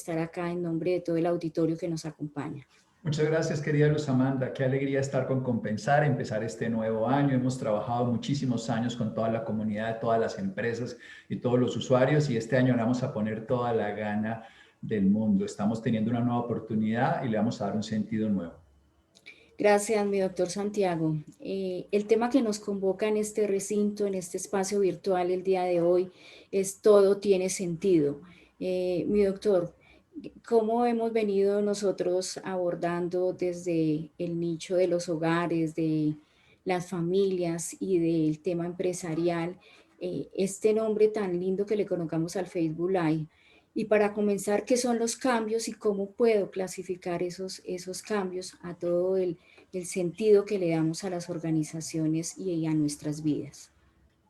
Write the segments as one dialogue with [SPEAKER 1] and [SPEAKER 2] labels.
[SPEAKER 1] estar acá en nombre de todo el auditorio que nos acompaña.
[SPEAKER 2] Muchas gracias, querida Luz Amanda. Qué alegría estar con Compensar, empezar este nuevo año. Hemos trabajado muchísimos años con toda la comunidad, todas las empresas y todos los usuarios, y este año le vamos a poner toda la gana del mundo. Estamos teniendo una nueva oportunidad y le vamos a dar un sentido nuevo.
[SPEAKER 1] Gracias, mi doctor Santiago. El tema que nos convoca en este recinto, en este espacio virtual el día de hoy, es todo tiene sentido. Mi doctor, ¿cómo hemos venido nosotros abordando desde el nicho de los hogares, de las familias y del tema empresarial, este nombre tan lindo que le colocamos al Facebook Live? Y para comenzar, ¿qué son los cambios y cómo puedo clasificar esos cambios a todo el sentido que le damos a las organizaciones y a nuestras vidas?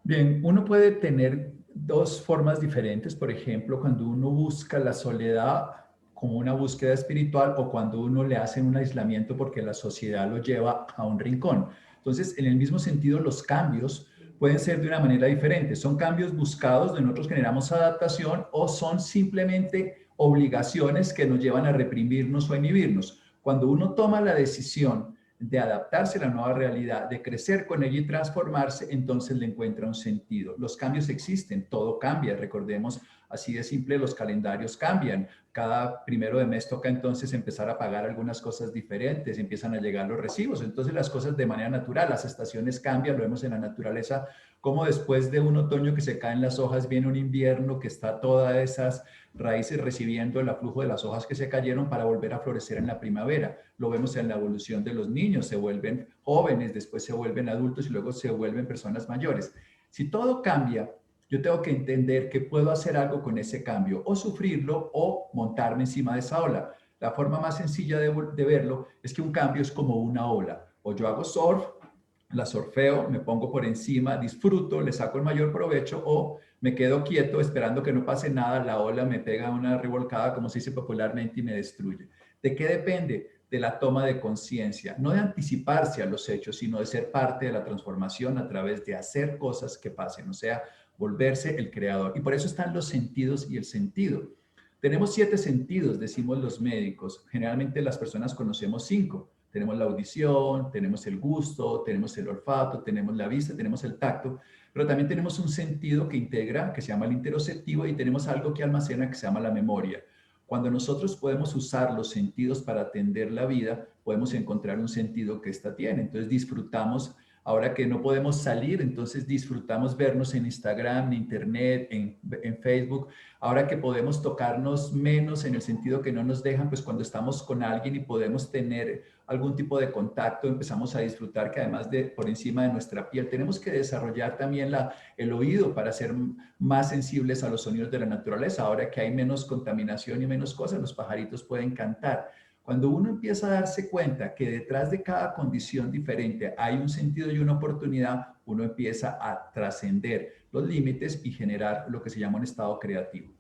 [SPEAKER 2] Bien, uno puede tener dos formas diferentes. Por ejemplo, cuando uno busca la soledad como una búsqueda espiritual o cuando uno le hace un aislamiento porque la sociedad lo lleva a un rincón. Entonces, en el mismo sentido, los cambios pueden ser de una manera diferente. Son cambios buscados donde nosotros generamos adaptación o son simplemente obligaciones que nos llevan a reprimirnos o a inhibirnos. Cuando uno toma la decisión de adaptarse a la nueva realidad, de crecer con ella y transformarse, entonces le encuentra un sentido. Los cambios existen, todo cambia, recordemos, así de simple, los calendarios cambian. Cada primero de mes toca entonces empezar a pagar algunas cosas diferentes, empiezan a llegar los recibos, entonces las cosas de manera natural, las estaciones cambian, lo vemos en la naturaleza, como después de un otoño que se caen las hojas, viene un invierno que está todas esas raíces recibiendo el aflujo de las hojas que se cayeron para volver a florecer en la primavera. Lo vemos en la evolución de los niños, se vuelven jóvenes, después se vuelven adultos y luego se vuelven personas mayores. Si todo cambia, yo tengo que entender que puedo hacer algo con ese cambio, o sufrirlo o montarme encima de esa ola. La forma más sencilla de verlo es que un cambio es como una ola. O yo hago surf, la surfeo, me pongo por encima, disfruto, le saco el mayor provecho, o me quedo quieto esperando que no pase nada, la ola me pega una revolcada, como se dice popularmente, y me destruye. ¿De qué depende? De la toma de conciencia, no de anticiparse a los hechos, sino de ser parte de la transformación a través de hacer cosas que pasen, o sea, volverse el creador. Y por eso están los sentidos y el sentido. Tenemos 7 sentidos, decimos los médicos. Generalmente las personas conocemos 5. Tenemos la audición, tenemos el gusto, tenemos el olfato, tenemos la vista, tenemos el tacto, pero también tenemos un sentido que integra, que se llama el interoceptivo, y tenemos algo que almacena que se llama la memoria. Cuando nosotros podemos usar los sentidos para atender la vida, podemos encontrar un sentido que ésta tiene. Entonces disfrutamos. Ahora que no podemos salir, entonces disfrutamos vernos en Instagram, en Internet, en Facebook. Ahora que podemos tocarnos menos en el sentido que no nos dejan, pues cuando estamos con alguien y podemos tener algún tipo de contacto, empezamos a disfrutar que además de por encima de nuestra piel, tenemos que desarrollar también el oído para ser más sensibles a los sonidos de la naturaleza. Ahora que hay menos contaminación y menos cosas, los pajaritos pueden cantar. Cuando uno empieza a darse cuenta que detrás de cada condición diferente hay un sentido y una oportunidad, uno empieza a trascender los límites y generar lo que se llama un estado creativo.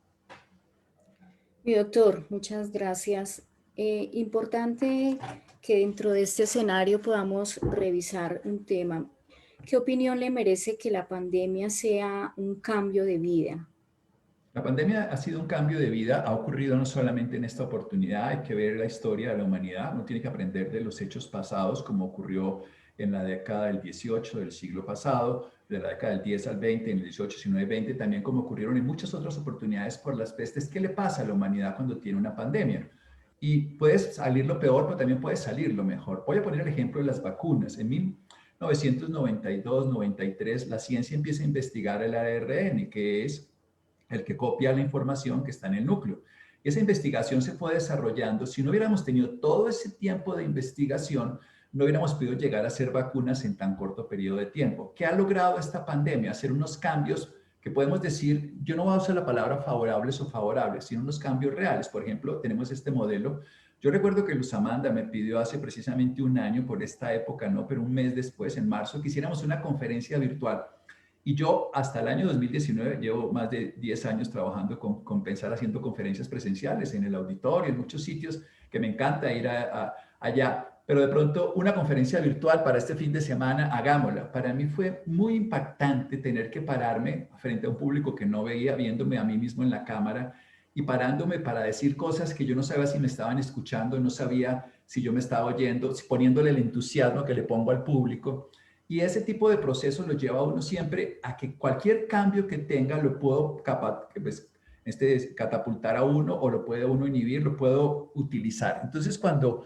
[SPEAKER 1] Mi doctor, muchas gracias. Importante que dentro de este escenario podamos revisar un tema. ¿Qué opinión le merece que la pandemia sea un cambio de vida?
[SPEAKER 2] La pandemia ha sido un cambio de vida, ha ocurrido no solamente en esta oportunidad, hay que ver la historia de la humanidad, uno tiene que aprender de los hechos pasados, como ocurrió en la década del 18 del siglo pasado, de la década del 10 al 20, en el 18, 19, 20, también como ocurrieron en muchas otras oportunidades por las pestes. ¿Qué le pasa a la humanidad cuando tiene una pandemia? Y puede salir lo peor, pero también puede salir lo mejor. Voy a poner el ejemplo de las vacunas. En 1992-93, la ciencia empieza a investigar el ARN, que es el que copia la información que está en el núcleo. Y esa investigación se fue desarrollando. Si no hubiéramos tenido todo ese tiempo de investigación, no hubiéramos podido llegar a hacer vacunas en tan corto periodo de tiempo. ¿Qué ha logrado esta pandemia? Hacer unos cambios que podemos decir, yo no voy a usar la palabra favorables o favorables, sino unos cambios reales. Por ejemplo, tenemos este modelo. Yo recuerdo que Luz Amanda me pidió hace precisamente un año, por esta época, no, pero un mes después, en marzo, que hiciéramos una conferencia virtual. Y yo hasta el año 2019 llevo más de 10 años trabajando con Pensar, haciendo conferencias presenciales en el auditorio, en muchos sitios, que me encanta ir allá. Pero de pronto una conferencia virtual para este fin de semana, hagámosla. Para mí fue muy impactante tener que pararme frente a un público que no veía, viéndome a mí mismo en la cámara y parándome para decir cosas que yo no sabía si me estaban escuchando, no sabía si yo me estaba oyendo, poniéndole el entusiasmo que le pongo al público. Y ese tipo de proceso lo lleva a uno siempre a que cualquier cambio que tenga lo puedo pues, catapultar a uno o lo puede uno inhibir, lo puedo utilizar. Entonces, cuando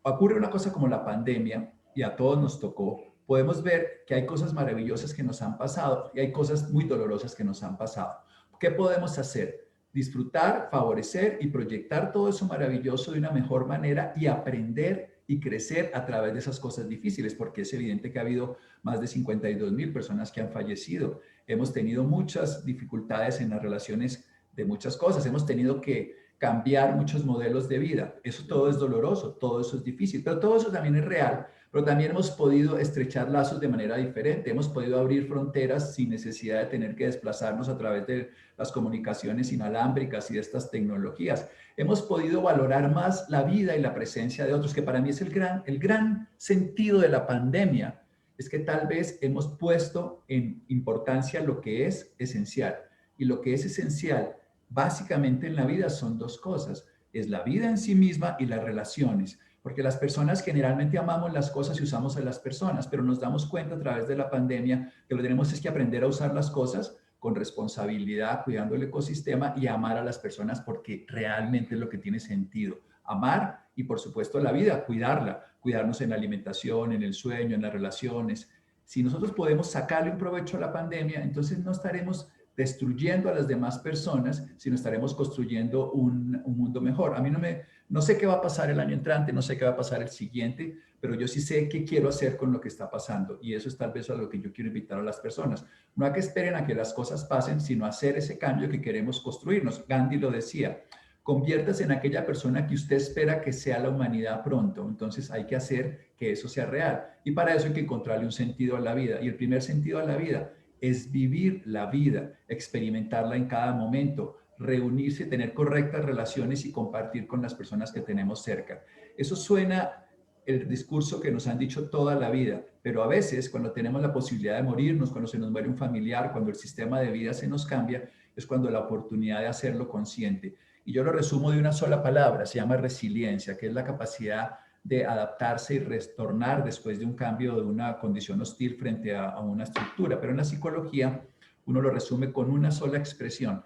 [SPEAKER 2] ocurre una cosa como la pandemia y a todos nos tocó, podemos ver que hay cosas maravillosas que nos han pasado y hay cosas muy dolorosas que nos han pasado. ¿Qué podemos hacer? Disfrutar, favorecer y proyectar todo eso maravilloso de una mejor manera y aprender y crecer a través de esas cosas difíciles, porque es evidente que ha habido más de 52,000 personas que han fallecido. Hemos tenido muchas dificultades en las relaciones de muchas cosas. Hemos tenido que cambiar muchos modelos de vida. Eso todo es doloroso, todo eso es difícil, pero todo eso también es real. Pero también hemos podido estrechar lazos de manera diferente. Hemos podido abrir fronteras sin necesidad de tener que desplazarnos a través de las comunicaciones inalámbricas y de estas tecnologías. Hemos podido valorar más la vida y la presencia de otros, que para mí es el gran sentido de la pandemia. Es que tal vez hemos puesto en importancia lo que es esencial. Y lo que es esencial básicamente en la vida son dos cosas. Es la vida en sí misma y las relaciones. Porque las personas generalmente amamos las cosas y usamos a las personas, pero nos damos cuenta a través de la pandemia que lo que tenemos es que aprender a usar las cosas con responsabilidad, cuidando el ecosistema y amar a las personas porque realmente es lo que tiene sentido. Amar y por supuesto la vida, cuidarla, cuidarnos en la alimentación, en el sueño, en las relaciones. Si nosotros podemos sacarle un provecho a la pandemia, entonces no estaremos destruyendo a las demás personas, sino estaremos construyendo un mundo mejor. A mí no sé qué va a pasar el año entrante, no sé qué va a pasar el siguiente, pero yo sí sé qué quiero hacer con lo que está pasando. Y eso es tal vez a lo que yo quiero invitar a las personas. No a que esperen a que las cosas pasen, sino a hacer ese cambio que queremos construirnos. Gandhi lo decía, conviértase en aquella persona que usted espera que sea la humanidad pronto. Entonces hay que hacer que eso sea real. Y para eso hay que encontrarle un sentido a la vida. Y el primer sentido a la vida es vivir la vida, experimentarla en cada momento, reunirse, tener correctas relaciones y compartir con las personas que tenemos cerca. Eso suena el discurso que nos han dicho toda la vida, pero a veces cuando tenemos la posibilidad de morirnos, cuando se nos muere un familiar, cuando el sistema de vida se nos cambia, es cuando la oportunidad de hacerlo consciente. Y yo lo resumo de una sola palabra, se llama resiliencia, que es la capacidad de adaptarse y retornar después de un cambio de una condición hostil frente a una estructura. Pero en la psicología uno lo resume con una sola expresión.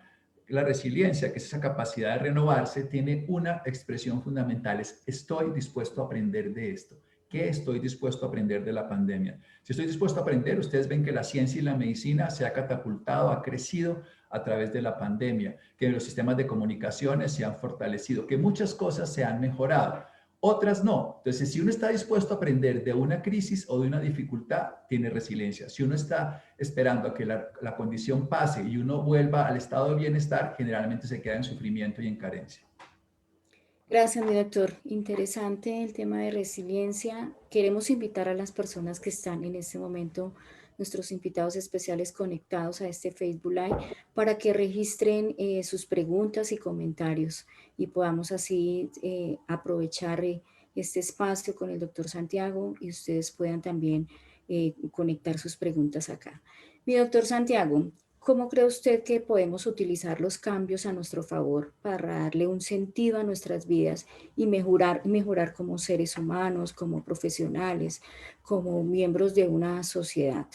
[SPEAKER 2] La resiliencia, que es esa capacidad de renovarse, tiene una expresión fundamental, es estoy dispuesto a aprender de esto. ¿Qué estoy dispuesto a aprender de la pandemia? Si estoy dispuesto a aprender, ustedes ven que la ciencia y la medicina se ha catapultado, ha crecido a través de la pandemia, que los sistemas de comunicaciones se han fortalecido, que muchas cosas se han mejorado. Otras no. Entonces, si uno está dispuesto a aprender de una crisis o de una dificultad, tiene resiliencia. Si uno está esperando a que la condición pase y uno vuelva al estado de bienestar, generalmente se queda en sufrimiento y en carencia.
[SPEAKER 1] Gracias, mi doctor. Interesante el tema de resiliencia. Queremos invitar a las personas que están en este momento, nuestros invitados especiales conectados a este Facebook Live, para que registren sus preguntas y comentarios y podamos así aprovechar este espacio con el doctor Santiago y ustedes puedan también conectar sus preguntas acá. Mi doctor Santiago, ¿cómo cree usted que podemos utilizar los cambios a nuestro favor para darle un sentido a nuestras vidas y mejorar como seres humanos, como profesionales, como miembros de una sociedad?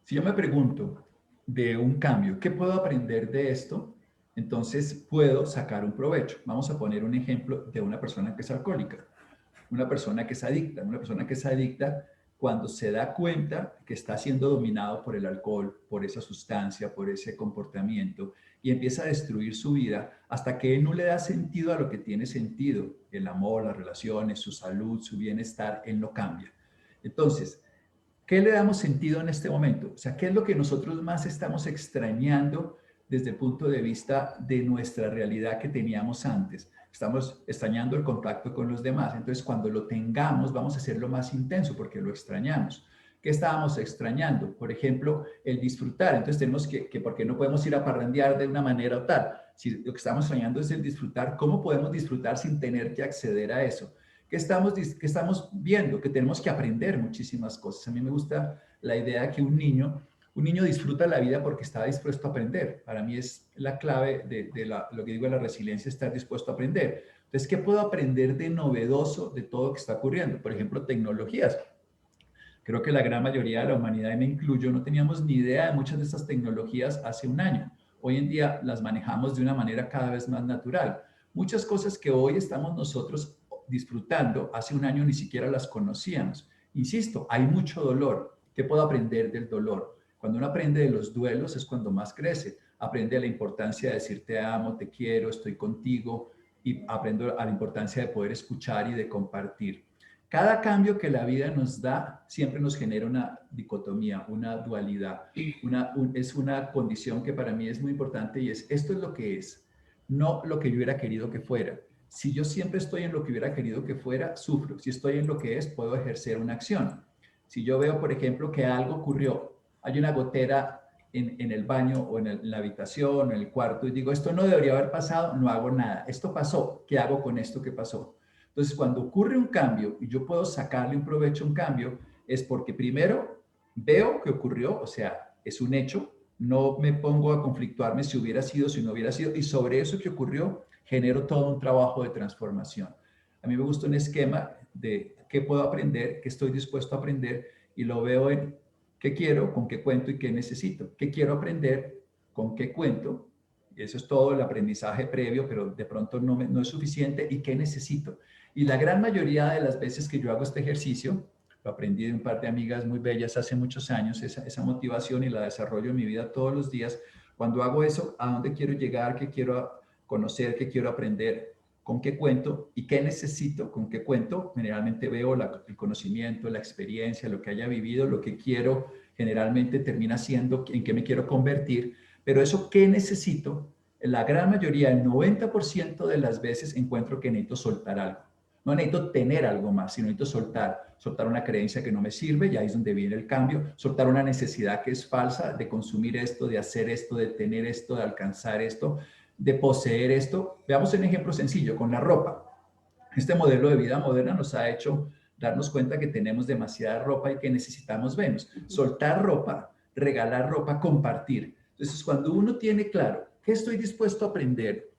[SPEAKER 2] Si yo me pregunto de un cambio, ¿qué puedo aprender de esto? Entonces puedo sacar un provecho. Vamos a poner un ejemplo de una persona que es alcohólica, una persona que es adicta, una persona que es adicta cuando se da cuenta que está siendo dominado por el alcohol, por esa sustancia, por ese comportamiento y empieza a destruir su vida hasta que él no le da sentido a lo que tiene sentido, el amor, las relaciones, su salud, su bienestar, él no cambia. Entonces, ¿qué le damos sentido en este momento? O sea, ¿qué es lo que nosotros más estamos extrañando desde el punto de vista de nuestra realidad que teníamos antes? Estamos extrañando el contacto con los demás. Entonces, cuando lo tengamos, vamos a hacerlo más intenso porque lo extrañamos. ¿Qué estábamos extrañando? Por ejemplo, el disfrutar. Entonces, tenemos ¿por qué no podemos ir a parrandear de una manera o tal? Si lo que estamos extrañando es el disfrutar, ¿cómo podemos disfrutar sin tener que acceder a eso? ¿Qué estamos viendo? Que tenemos que aprender muchísimas cosas. A mí me gusta la idea de que un niño Un niño disfruta la vida porque está dispuesto a aprender. Para mí es la clave lo que digo de la resiliencia, estar dispuesto a aprender. Entonces, ¿qué puedo aprender de novedoso de todo lo que está ocurriendo? Por ejemplo, tecnologías. Creo que la gran mayoría de la humanidad, y me incluyo, no teníamos ni idea de muchas de estas tecnologías hace un año. Hoy en día las manejamos de una manera cada vez más natural. Muchas cosas que hoy estamos nosotros disfrutando, hace un año ni siquiera las conocíamos. Insisto, hay mucho dolor. ¿Qué puedo aprender del dolor? Cuando uno aprende de los duelos es cuando más crece. Aprende la importancia de decir te amo, te quiero, estoy contigo, y aprendo a la importancia de poder escuchar y de compartir. Cada cambio que la vida nos da siempre nos genera una dicotomía, una dualidad. Es una condición que para mí es muy importante y es, esto es lo que es, no lo que yo hubiera querido que fuera. Si yo siempre estoy en lo que hubiera querido que fuera, sufro. Si estoy en lo que es, puedo ejercer una acción. Si yo veo, por ejemplo, que algo ocurrió, hay una gotera en el baño o en la habitación o en el cuarto y digo, esto no debería haber pasado, no hago nada. Esto pasó, ¿qué hago con esto que pasó? Entonces, cuando ocurre un cambio y yo puedo sacarle un provecho a un cambio, es porque primero veo que ocurrió, o sea, es un hecho, no me pongo a conflictuarme si hubiera sido, si no hubiera sido, y sobre eso que ocurrió, genero todo un trabajo de transformación. A mí me gusta un esquema de qué puedo aprender, qué estoy dispuesto a aprender, y lo veo en qué quiero, con qué cuento y qué necesito. ¿Qué quiero aprender? ¿Con qué cuento? Y eso es todo el aprendizaje previo, pero de pronto no es suficiente. ¿Y qué necesito? Y la gran mayoría de las veces que yo hago este ejercicio, lo aprendí de un par de amigas muy bellas hace muchos años, esa motivación y la desarrollo en mi vida todos los días. Cuando hago eso, ¿a dónde quiero llegar? ¿Qué quiero conocer? ¿Qué quiero aprender? ¿Con qué cuento? ¿Y qué necesito? ¿Con qué cuento? Generalmente veo el conocimiento, la experiencia, lo que haya vivido, lo que quiero, generalmente termina siendo en qué me quiero convertir. Pero eso, ¿qué necesito? La gran mayoría, el 90% de las veces encuentro que necesito soltar algo. No necesito tener algo más, sino necesito soltar una creencia que no me sirve, y ahí es donde viene el cambio, soltar una necesidad que es falsa de consumir esto, de hacer esto, de tener esto, de alcanzar esto, de poseer esto. Veamos un ejemplo sencillo con la ropa. Este modelo de vida moderna nos ha hecho darnos cuenta que tenemos demasiada ropa y que necesitamos menos. Soltar ropa, regalar ropa, compartir. Entonces, cuando uno tiene claro qué estoy dispuesto a aprender,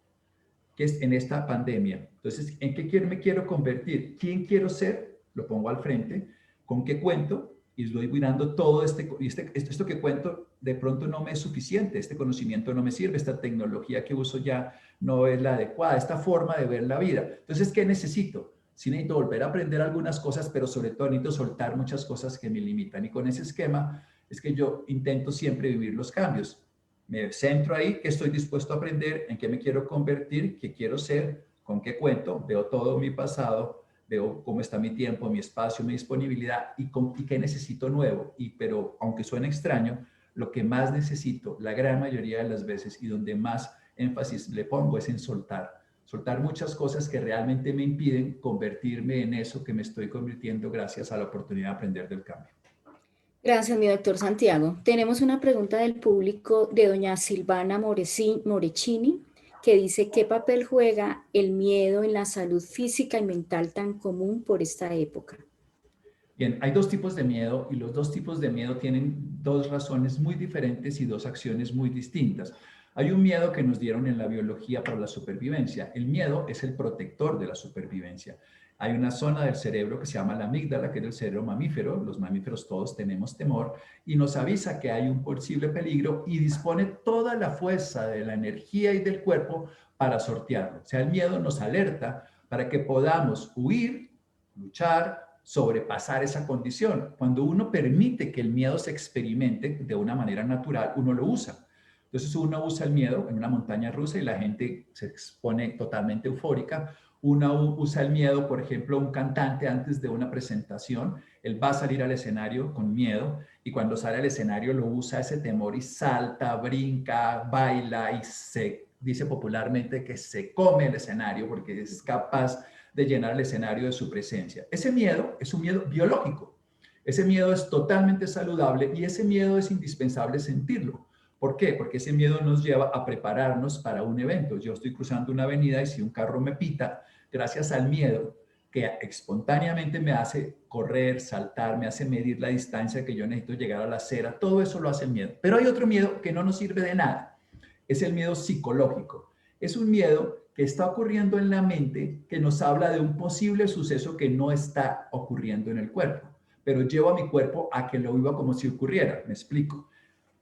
[SPEAKER 2] que es en esta pandemia. Entonces, ¿en qué me quiero convertir? ¿Quién quiero ser? Lo pongo al frente. ¿Con qué cuento? Y estoy mirando todo esto que cuento, de pronto no me es suficiente. Este conocimiento no me sirve. Esta tecnología que uso ya no es la adecuada. Esta forma de ver la vida. Entonces, ¿qué necesito? Sí, necesito volver a aprender algunas cosas, pero sobre todo necesito soltar muchas cosas que me limitan. Y con ese esquema es que yo intento siempre vivir los cambios. Me centro ahí, qué estoy dispuesto a aprender, en qué me quiero convertir, qué quiero ser, con qué cuento, veo todo mi pasado, veo cómo está mi tiempo, mi espacio, mi disponibilidad y qué necesito nuevo. Pero aunque suene extraño, lo que más necesito la gran mayoría de las veces y donde más énfasis le pongo es en soltar muchas cosas que realmente me impiden convertirme en eso que me estoy convirtiendo gracias a la oportunidad de aprender del cambio.
[SPEAKER 1] Gracias, mi doctor Santiago. Tenemos una pregunta del público de doña Silvana Morecini, que dice, ¿qué papel juega el miedo en la salud física y mental tan común por esta época?
[SPEAKER 2] Bien, hay dos tipos de miedo y los dos tipos de miedo tienen dos razones muy diferentes y dos acciones muy distintas. Hay un miedo que nos dieron en la biología para la supervivencia. El miedo es el protector de la supervivencia. Hay una zona del cerebro que se llama la amígdala, que es el cerebro mamífero. Los mamíferos todos tenemos temor y nos avisa que hay un posible peligro y dispone toda la fuerza de la energía y del cuerpo para sortearlo. O sea, el miedo nos alerta para que podamos huir, luchar, sobrepasar esa condición. Cuando uno permite que el miedo se experimente de una manera natural, uno lo usa. Entonces uno usa el miedo en una montaña rusa y la gente se expone totalmente eufórica. Uno usa el miedo, por ejemplo, un cantante antes de una presentación, él va a salir al escenario con miedo y cuando sale al escenario lo usa ese temor y salta, brinca, baila y se dice popularmente que se come el escenario porque es capaz de llenar el escenario de su presencia. Ese miedo es un miedo biológico. Ese miedo es totalmente saludable y ese miedo es indispensable sentirlo. ¿Por qué? Porque ese miedo nos lleva a prepararnos para un evento. Yo estoy cruzando una avenida y si un carro me pita, gracias al miedo, que espontáneamente me hace correr, saltar, me hace medir la distancia que yo necesito llegar a la acera. Todo eso lo hace el miedo. Pero hay otro miedo que no nos sirve de nada. Es el miedo psicológico. Es un miedo que está ocurriendo en la mente, que nos habla de un posible suceso que no está ocurriendo en el cuerpo, pero llevo a mi cuerpo a que lo viva como si ocurriera. Me explico.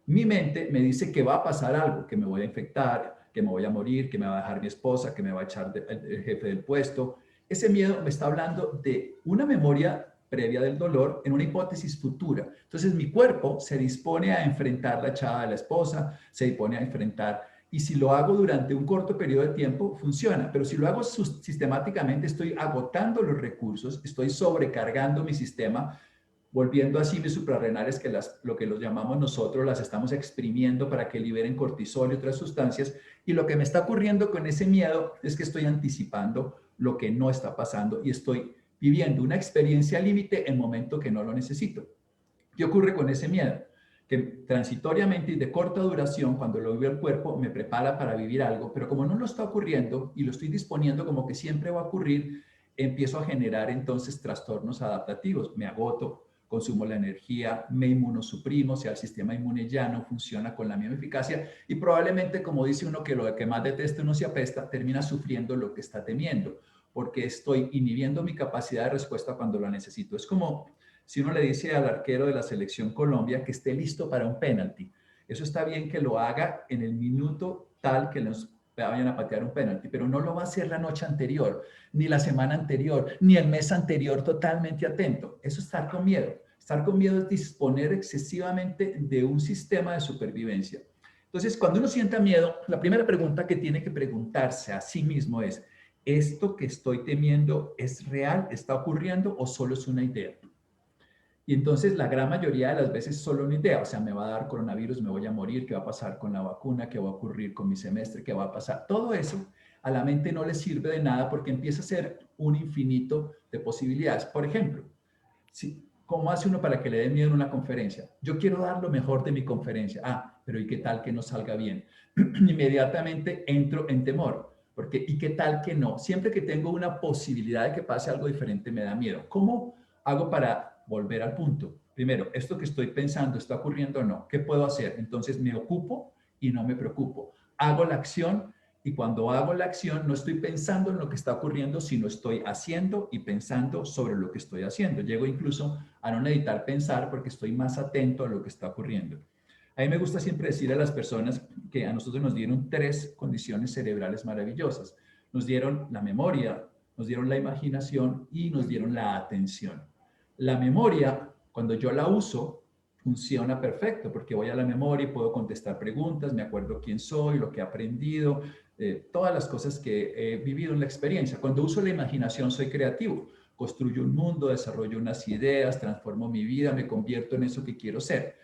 [SPEAKER 2] Mi mente me dice que va a pasar algo, que me voy a infectar, que me voy a morir, que me va a dejar mi esposa, que me va a echar el jefe del puesto. Ese miedo me está hablando de una memoria previa del dolor en una hipótesis futura. Entonces mi cuerpo se dispone a enfrentar la echada de la esposa, se dispone a enfrentar, y si lo hago durante un corto periodo de tiempo, funciona, pero si lo hago sistemáticamente, estoy agotando los recursos, estoy sobrecargando mi sistema, volviendo así mis suprarrenales, que lo que los llamamos nosotros, las estamos exprimiendo para que liberen cortisol y otras sustancias, y lo que me está ocurriendo con ese miedo es que estoy anticipando lo que no está pasando y estoy viviendo una experiencia límite en el momento que no lo necesito. ¿Qué ocurre con ese miedo? Que transitoriamente y de corta duración, cuando lo vive el cuerpo, me prepara para vivir algo, pero como no lo está ocurriendo y lo estoy disponiendo como que siempre va a ocurrir, empiezo a generar entonces trastornos adaptativos. Me agoto, consumo la energía, me inmunosuprimo, o sea, el sistema inmune ya no funciona con la misma eficacia y probablemente, como dice uno, que lo que más detesta uno se apesta, termina sufriendo lo que está temiendo, porque estoy inhibiendo mi capacidad de respuesta cuando la necesito. Es como si uno le dice al arquero de la selección Colombia que esté listo para un penalti. Eso está bien que lo haga en el minuto tal que nos vayan a patear un penalti, pero no lo va a hacer la noche anterior, ni la semana anterior, ni el mes anterior totalmente atento. Eso es estar con miedo. Estar con miedo es disponer excesivamente de un sistema de supervivencia. Entonces, cuando uno sienta miedo, la primera pregunta que tiene que preguntarse a sí mismo es, ¿esto que estoy temiendo es real, está ocurriendo o solo es una idea? Y entonces la gran mayoría de las veces es solo una idea, o sea, me va a dar coronavirus, me voy a morir, qué va a pasar con la vacuna, qué va a ocurrir con mi semestre, qué va a pasar. Todo eso a la mente no le sirve de nada porque empieza a ser un infinito de posibilidades. Por ejemplo, ¿cómo hace uno para que le dé miedo en una conferencia? Yo quiero dar lo mejor de mi conferencia. Ah, pero ¿y qué tal que no salga bien? Inmediatamente entro en temor. Porque, ¿y qué tal que no? Siempre que tengo una posibilidad de que pase algo diferente, me da miedo. ¿Cómo hago para volver al punto? Primero, ¿esto que estoy pensando está ocurriendo o no? ¿Qué puedo hacer? Entonces me ocupo y no me preocupo. Hago la acción y cuando hago la acción no estoy pensando en lo que está ocurriendo, sino estoy haciendo y pensando sobre lo que estoy haciendo. Llego incluso a no necesitar pensar porque estoy más atento a lo que está ocurriendo. A mí me gusta siempre decir a las personas que a nosotros nos dieron 3 condiciones cerebrales maravillosas. Nos dieron la memoria, nos dieron la imaginación y nos dieron la atención. La memoria, cuando yo la uso, funciona perfecto porque voy a la memoria y puedo contestar preguntas, me acuerdo quién soy, lo que he aprendido, todas las cosas que he vivido en la experiencia. Cuando uso la imaginación soy creativo, construyo un mundo, desarrollo unas ideas, transformo mi vida, me convierto en eso que quiero ser.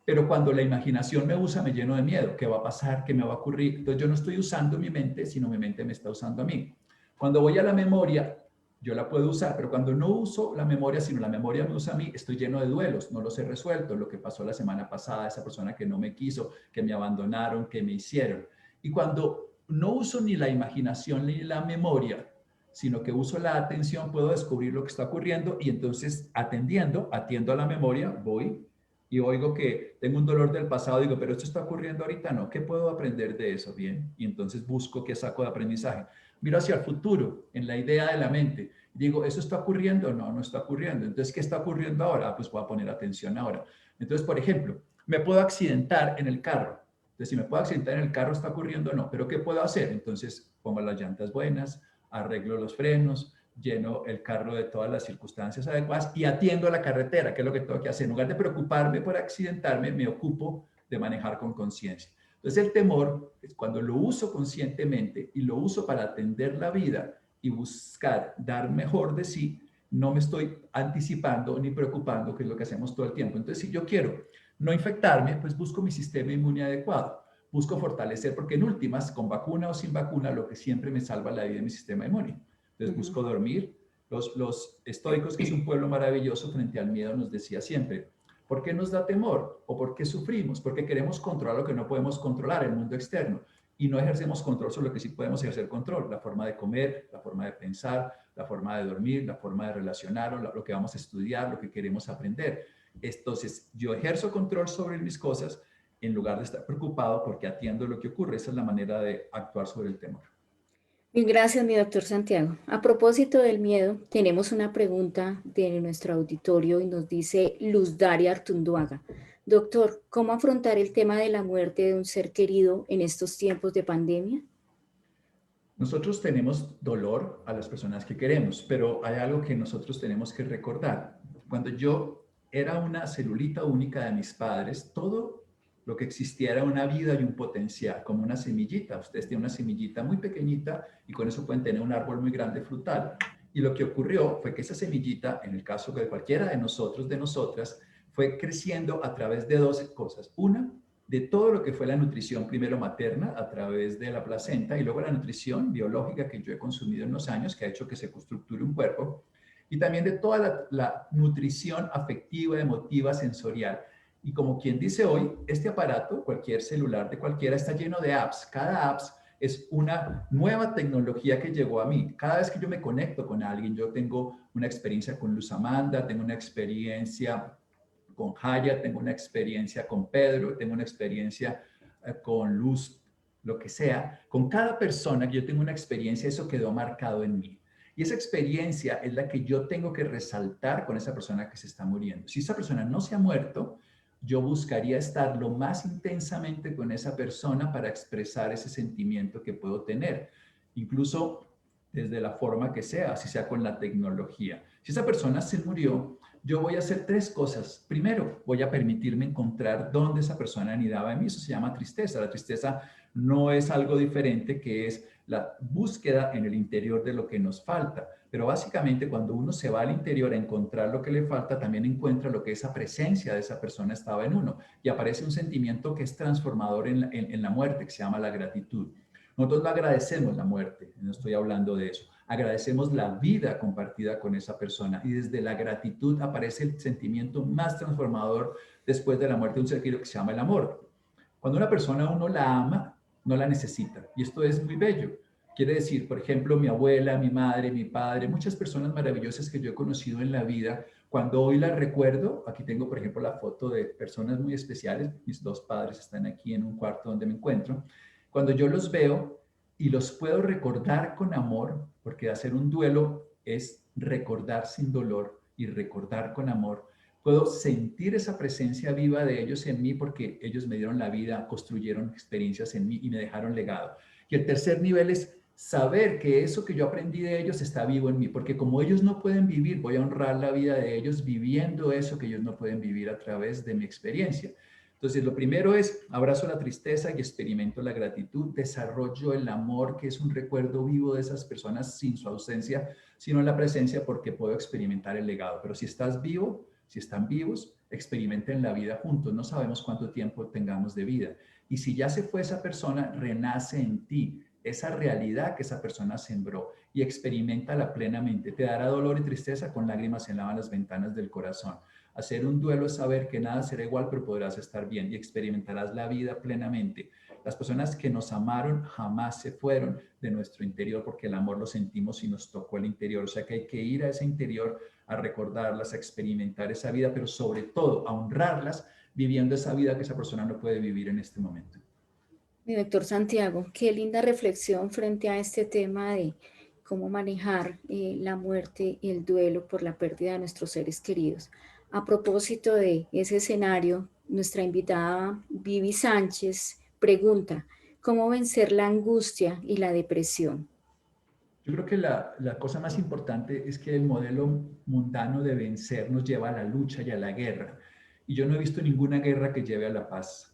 [SPEAKER 2] Pero cuando la imaginación me usa, me lleno de miedo. ¿Qué va a pasar? ¿Qué me va a ocurrir? Entonces yo no estoy usando mi mente, sino mi mente me está usando a mí. Cuando voy a la memoria, yo la puedo usar, pero cuando no uso la memoria, sino la memoria me usa a mí, estoy lleno de duelos, no los he resuelto, lo que pasó la semana pasada, esa persona que no me quiso, que me abandonaron, que me hicieron. Y cuando no uso ni la imaginación ni la memoria, sino que uso la atención, puedo descubrir lo que está ocurriendo y entonces atiendo a la memoria, voy y oigo que tengo un dolor del pasado, digo, pero esto está ocurriendo ahorita, no, ¿qué puedo aprender de eso? Bien, y entonces busco qué saco de aprendizaje. Miro hacia el futuro, en la idea de la mente, digo, ¿eso está ocurriendo? No, no está ocurriendo. Entonces, ¿qué está ocurriendo ahora? Pues voy a poner atención ahora. Entonces, por ejemplo, me puedo accidentar en el carro. Entonces, si me puedo accidentar en el carro, ¿está ocurriendo? No, pero ¿qué puedo hacer? Entonces, pongo las llantas buenas, arreglo los frenos, lleno el carro de todas las circunstancias adecuadas y atiendo a la carretera, que es lo que tengo que hacer. En lugar de preocuparme por accidentarme, me ocupo de manejar con conciencia. Entonces el temor es cuando lo uso conscientemente y lo uso para atender la vida y buscar dar mejor de sí, no me estoy anticipando ni preocupando, que es lo que hacemos todo el tiempo. Entonces si yo quiero no infectarme, pues busco mi sistema inmune adecuado. Busco fortalecer, porque en últimas, con vacuna o sin vacuna, lo que siempre me salva la vida es mi sistema inmune. Entonces busco dormir. Los estoicos, que es un pueblo maravilloso frente al miedo, nos decía siempre, ¿por qué nos da temor? ¿O por qué sufrimos? Porque queremos controlar lo que no podemos controlar, el mundo externo. Y no ejercemos control sobre lo que sí podemos ejercer control, la forma de comer, la forma de pensar, la forma de dormir, la forma de relacionar, lo que vamos a estudiar, lo que queremos aprender. Entonces, yo ejerzo control sobre mis cosas en lugar de estar preocupado porque atiendo lo que ocurre. Esa es la manera de actuar sobre el temor.
[SPEAKER 1] Bien, gracias, mi doctor Santiago. A propósito del miedo, tenemos una pregunta de nuestro auditorio y nos dice Luz Daria Artunduaga. Doctor, ¿cómo afrontar el tema de la muerte de un ser querido en estos tiempos de pandemia?
[SPEAKER 2] Nosotros tenemos dolor a las personas que queremos, pero hay algo que nosotros tenemos que recordar. Cuando yo era una celulita única de mis padres, todo lo que existía era una vida y un potencial, como una semillita. Ustedes tienen una semillita muy pequeñita y con eso pueden tener un árbol muy grande frutal. Y lo que ocurrió fue que esa semillita, en el caso de cualquiera de nosotros, de nosotras, fue creciendo a través de dos cosas. Una, de todo lo que fue la nutrición, primero materna, a través de la placenta, y luego la nutrición biológica que yo he consumido en los años, que ha hecho que se estructure un cuerpo, y también de toda la nutrición afectiva, emotiva, sensorial. Y como quien dice hoy, este aparato, cualquier celular de cualquiera, está lleno de apps. Cada app es una nueva tecnología que llegó a mí. Cada vez que yo me conecto con alguien, yo tengo una experiencia con Luz Amanda, tengo una experiencia con Jaya, tengo una experiencia con Pedro, tengo una experiencia con Luz, lo que sea. Con cada persona que yo tengo una experiencia, eso quedó marcado en mí. Y esa experiencia es la que yo tengo que resaltar con esa persona que se está muriendo. Si esa persona no se ha muerto, yo buscaría estar lo más intensamente con esa persona para expresar ese sentimiento que puedo tener, incluso desde la forma que sea, si sea con la tecnología. Si esa persona se murió, yo voy a hacer tres cosas. Primero, voy a permitirme encontrar dónde esa persona anidaba en mí. Eso se llama tristeza. La tristeza no es algo diferente que es la búsqueda en el interior de lo que nos falta. Pero básicamente cuando uno se va al interior a encontrar lo que le falta, también encuentra lo que esa presencia de esa persona estaba en uno. Y aparece un sentimiento que es transformador en la muerte, que se llama la gratitud. Nosotros no agradecemos la muerte, no estoy hablando de eso. Agradecemos la vida compartida con esa persona y desde la gratitud aparece el sentimiento más transformador después de la muerte de un ser querido que se llama el amor. Cuando una persona uno la ama, no la necesita y esto es muy bello. Quiere decir, por ejemplo, mi abuela, mi madre, mi padre, muchas personas maravillosas que yo he conocido en la vida, cuando hoy las recuerdo, aquí tengo, por ejemplo, la foto de personas muy especiales, mis dos padres están aquí en un cuarto donde me encuentro, cuando yo los veo y los puedo recordar con amor, porque hacer un duelo es recordar sin dolor y recordar con amor, puedo sentir esa presencia viva de ellos en mí porque ellos me dieron la vida, construyeron experiencias en mí y me dejaron legado. Y el tercer nivel es saber que eso que yo aprendí de ellos está vivo en mí, porque como ellos no pueden vivir, voy a honrar la vida de ellos viviendo eso que ellos no pueden vivir a través de mi experiencia. Entonces, lo primero es abrazo la tristeza y experimento la gratitud, desarrollo el amor, que es un recuerdo vivo de esas personas sin su ausencia, sino en la presencia, porque puedo experimentar el legado. Pero si estás vivo, si están vivos, experimenten la vida juntos. No sabemos cuánto tiempo tengamos de vida. Y si ya se fue esa persona, renace en ti esa realidad que esa persona sembró y experimentala plenamente. Te dará dolor y tristeza, con lágrimas en las ventanas del corazón. Hacer un duelo es saber que nada será igual, pero podrás estar bien y experimentarás la vida plenamente. Las personas que nos amaron jamás se fueron de nuestro interior porque el amor lo sentimos y nos tocó el interior. O sea que hay que ir a ese interior a recordarlas, a experimentar esa vida, pero sobre todo a honrarlas viviendo esa vida que esa persona no puede vivir en este momento.
[SPEAKER 1] Mi doctor Santiago, qué linda reflexión frente a este tema de cómo manejar la muerte y el duelo por la pérdida de nuestros seres queridos. A propósito de ese escenario, nuestra invitada Vivi Sánchez pregunta, ¿cómo vencer la angustia y la depresión?
[SPEAKER 2] Yo creo que la cosa más importante es que el modelo mundano de vencer nos lleva a la lucha y a la guerra. Y yo no he visto ninguna guerra que lleve a la paz.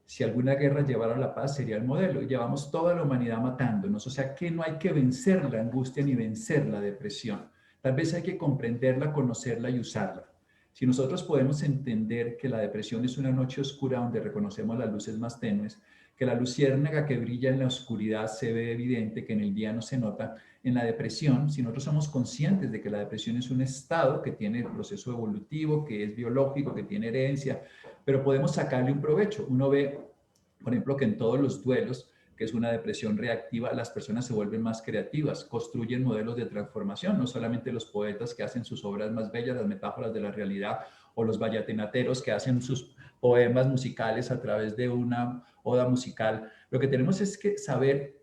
[SPEAKER 2] Si alguna guerra llevara a la paz sería el modelo. Llevamos toda la humanidad matándonos. O sea que no hay que vencer la angustia ni vencer la depresión. Tal vez hay que comprenderla, conocerla y usarla. Si nosotros podemos entender que la depresión es una noche oscura donde reconocemos las luces más tenues, que la luciérnaga que brilla en la oscuridad se ve evidente, que en el día no se nota, en la depresión, si nosotros somos conscientes de que la depresión es un estado que tiene proceso evolutivo, que es biológico, que tiene herencia, pero podemos sacarle un provecho. Uno ve, por ejemplo, que en todos los duelos que es una depresión reactiva, las personas se vuelven más creativas, construyen modelos de transformación, no solamente los poetas que hacen sus obras más bellas, las metáforas de la realidad, o los vallatenateros que hacen sus poemas musicales a través de una oda musical. Lo que tenemos es que saber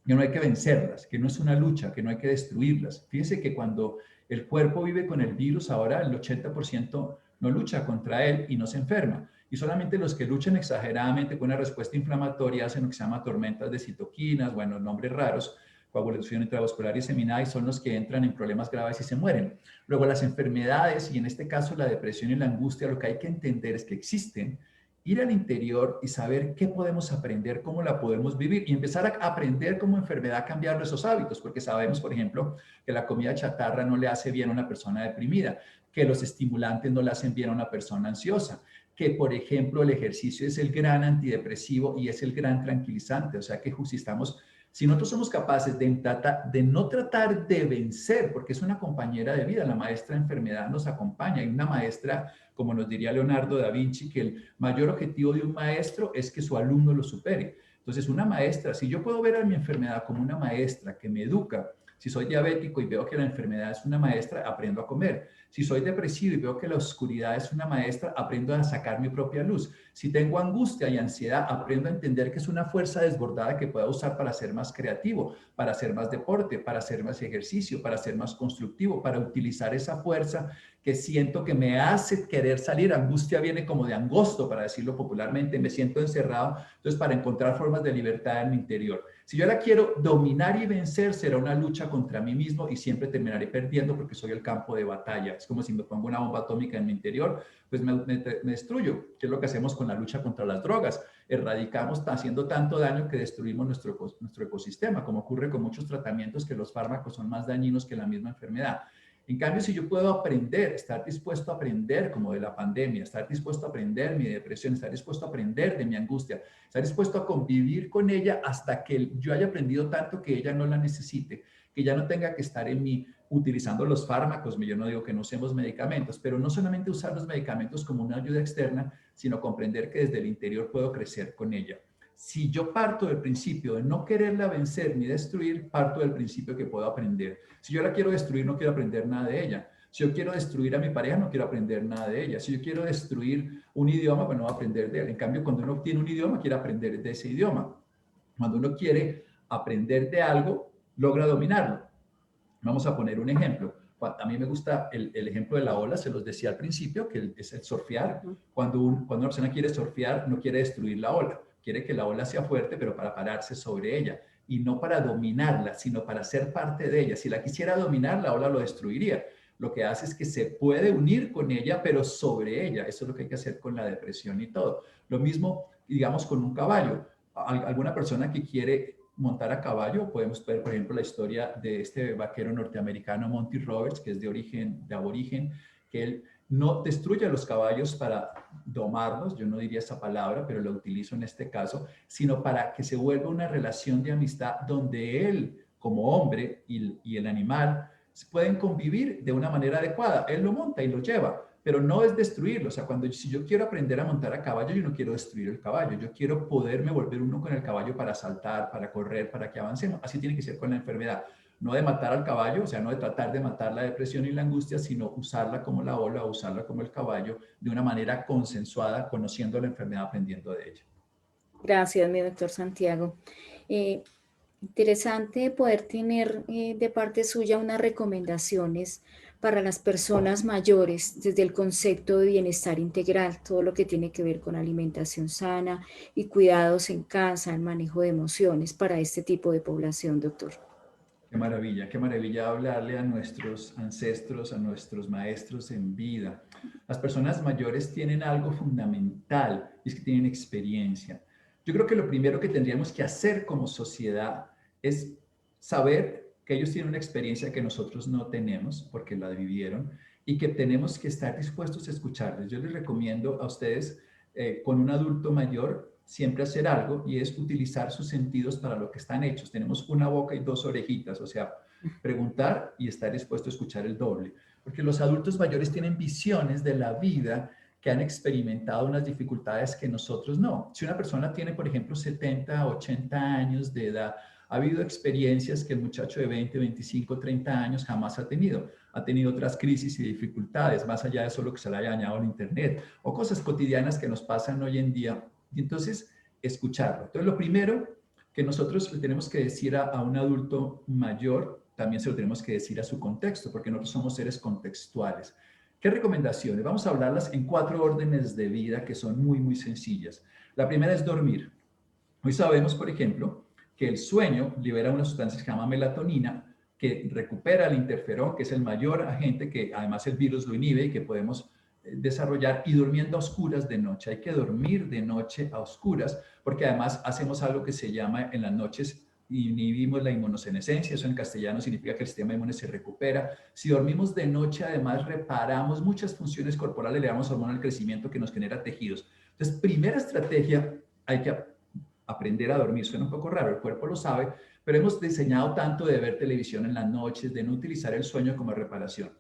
[SPEAKER 2] que no hay que vencerlas, que no es una lucha, que no hay que destruirlas. Fíjense que cuando el cuerpo vive con el virus, ahora el 80% no lucha contra él y no se enferma. Y solamente los que luchan exageradamente con una respuesta inflamatoria hacen lo que se llama tormentas de citoquinas, bueno, nombres raros, coagulación intravascular y seminal, y son los que entran en problemas graves y se mueren. Luego las enfermedades, y en este caso la depresión y la angustia, lo que hay que entender es que existen, ir al interior y saber qué podemos aprender, cómo la podemos vivir y empezar a aprender como enfermedad a cambiar nuestros hábitos, porque sabemos, por ejemplo, que la comida chatarra no le hace bien a una persona deprimida, que los estimulantes no le hacen bien a una persona ansiosa, que, por ejemplo, el ejercicio es el gran antidepresivo y es el gran tranquilizante, o sea que si estamos... Si nosotros somos capaces de no tratar de vencer, porque es una compañera de vida, la maestra enfermedad nos acompaña, y una maestra, como nos diría Leonardo da Vinci, que el mayor objetivo de un maestro es que su alumno lo supere. Entonces, una maestra, si yo puedo ver a mi enfermedad como una maestra que me educa, si soy diabético y veo que la enfermedad es una maestra, aprendo a comer. Si soy depresivo y veo que la oscuridad es una maestra, aprendo a sacar mi propia luz. Si tengo angustia y ansiedad, aprendo a entender que es una fuerza desbordada que puedo usar para ser más creativo, para hacer más deporte, para hacer más ejercicio, para ser más constructivo, para utilizar esa fuerza que siento que me hace querer salir. Angustia viene como de angosto, para decirlo popularmente, me siento encerrado, entonces para encontrar formas de libertad en mi interior. Si yo la quiero dominar y vencer, será una lucha contra mí mismo y siempre terminaré perdiendo porque soy el campo de batalla. Es como si me pongo una bomba atómica en mi interior, pues me destruyo, que es lo que hacemos con la lucha contra las drogas. Erradicamos haciendo tanto daño que destruimos nuestro ecosistema, como ocurre con muchos tratamientos que los fármacos son más dañinos que la misma enfermedad. En cambio, si yo puedo aprender, estar dispuesto a aprender como de la pandemia, estar dispuesto a aprender mi depresión, estar dispuesto a aprender de mi angustia, estar dispuesto a convivir con ella hasta que yo haya aprendido tanto que ella no la necesite, que ya no tenga que estar en mí utilizando los fármacos. Yo no digo que no usemos medicamentos, pero no solamente usar los medicamentos como una ayuda externa, sino comprender que desde el interior puedo crecer con ella. Si yo parto del principio de no quererla vencer ni destruir, parto del principio que puedo aprender. Si yo la quiero destruir, no quiero aprender nada de ella. Si yo quiero destruir a mi pareja, no quiero aprender nada de ella. Si yo quiero destruir un idioma, pues no voy a aprender de él. En cambio, cuando uno tiene un idioma, quiere aprender de ese idioma. Cuando uno quiere aprender de algo, logra dominarlo. Vamos a poner un ejemplo. A mí me gusta el ejemplo de la ola, se los decía al principio, que es el surfear. Cuando una persona quiere surfear, no quiere destruir la ola, quiere que la ola sea fuerte, pero para pararse sobre ella, y no para dominarla, sino para ser parte de ella. Si la quisiera dominar, la ola lo destruiría. Lo que hace es que se puede unir con ella, pero sobre ella. Eso es lo que hay que hacer con la depresión y todo. Lo mismo, digamos, con un caballo. Alguna persona que quiere montar a caballo, podemos ver, por ejemplo, la historia de este vaquero norteamericano Monty Roberts, que es de aborigen, que él no destruye a los caballos para domarlos, yo no diría esa palabra, pero lo utilizo en este caso, sino para que se vuelva una relación de amistad donde él, como hombre, y el animal pueden convivir de una manera adecuada. Él lo monta y lo lleva, pero no es destruirlo. O sea, si yo quiero aprender a montar a caballo, yo no quiero destruir el caballo, yo quiero poderme volver uno con el caballo para saltar, para correr, para que avancemos. Así tiene que ser con la enfermedad. No de matar al caballo, o sea, no de tratar de matar la depresión y la angustia, sino usarla como la ola, usarla como el caballo, de una manera consensuada, conociendo la enfermedad, aprendiendo de ella.
[SPEAKER 1] Gracias, mi doctor Santiago. Eh, Interesante poder tener de parte suya unas recomendaciones para las personas mayores desde el concepto de bienestar integral, todo lo que tiene que ver con alimentación sana y cuidados en casa, el manejo de emociones para este tipo de población, doctor.
[SPEAKER 2] Qué maravilla hablarle a nuestros ancestros, a nuestros maestros en vida. Las personas mayores tienen algo fundamental, y es que tienen experiencia. Yo creo que lo primero que tendríamos que hacer como sociedad es saber que ellos tienen una experiencia que nosotros no tenemos porque la vivieron y que tenemos que estar dispuestos a escucharles. Yo les recomiendo a ustedes, con un adulto mayor, siempre hacer algo y es utilizar sus sentidos para lo que están hechos. Tenemos una boca y dos orejitas, o sea, preguntar y estar dispuesto a escuchar el doble. Porque los adultos mayores tienen visiones de la vida que han experimentado unas dificultades que nosotros no. Si una persona tiene, por ejemplo, 70, 80 años de edad, ha habido experiencias que el muchacho de 20, 25, 30 años jamás ha tenido. Ha tenido otras crisis y dificultades, más allá de solo que se le haya dañado el internet o cosas cotidianas que nos pasan hoy en día. Y entonces, escucharlo. Entonces, lo primero que nosotros le tenemos que decir a un adulto mayor, también se lo tenemos que decir a su contexto, porque nosotros somos seres contextuales. ¿Qué recomendaciones? Vamos a hablarlas en 4 órdenes de vida que son muy, muy sencillas. La primera es dormir. Hoy sabemos, por ejemplo, que el sueño libera una sustancia que se llama melatonina, que recupera el interferón, que es el mayor agente que además el virus lo inhibe y que podemos desarrollar, y durmiendo a oscuras de noche. Hay que dormir de noche a oscuras, porque además hacemos algo que se llama en las noches inhibimos la inmunosenescencia, eso en castellano significa que el sistema inmune se recupera. Si dormimos de noche, además reparamos muchas funciones corporales, le damos hormona al crecimiento que nos genera tejidos. Entonces, primera estrategia, hay que aprender a dormir. Suena un poco raro, el cuerpo lo sabe, pero hemos diseñado tanto de ver televisión en las noches, de no utilizar el sueño como reparación.